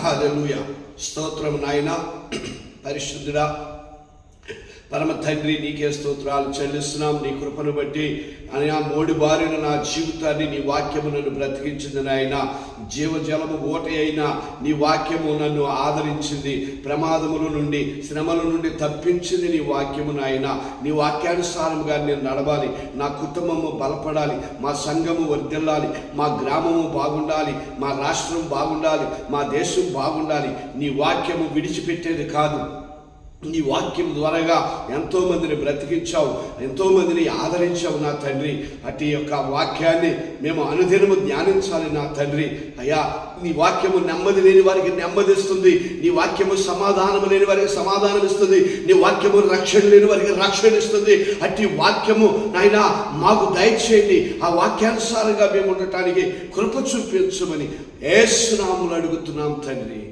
హల్లెలూయా. స్తోత్రం నాయన. పరిశుద్ధుడా పరమ తండ్రి, నీకే స్తోత్రాలు చెల్లిస్తున్నాం. నీ కృపను బట్టి అని ఆ మోడి బారిన నా జీవితాన్ని నీ వాక్యము నన్ను బ్రతికించింది నాయన. జీవజలము ఓట అయినా నీ వాక్యము నన్ను ఆదరించింది. ప్రమాదముల నుండి, శ్రమల నుండి తప్పించింది నీ వాక్యము నాయన. నీ వాక్యానుసారముగా నేను నడవాలి. నా కుటుంబము బలపడాలి, మా సంఘము వర్ధిల్లాలి, మా గ్రామము బాగుండాలి, మా రాష్ట్రం బాగుండాలి, మా దేశం బాగుండాలి. నీ వాక్యము విడిచిపెట్టేది కాదు. నీ వాక్యం ద్వారాగా ఎంతో మందిని బ్రతికించావు, ఎంతో మందిని ఆదరించావు నా తండ్రి. అటు యొక్క వాక్యాన్ని మేము అనుదినము ధ్యానించాలి నా తండ్రి. అయ్యా, నీ వాక్యము నెమ్మది లేని వారికి నెమ్మదిస్తుంది. నీ వాక్యము సమాధానము లేని వారికి సమాధానం ఇస్తుంది. నీ వాక్యము రక్షణ లేని వారికి రక్షణ ఇస్తుంది. అట్టి వాక్యము నాయనా మాకు దయచేయండి. ఆ వాక్యానుసారంగా మేము ఉండటానికి కృప చూపించమని యేసు నామములో అడుగుతున్నాం తండ్రి.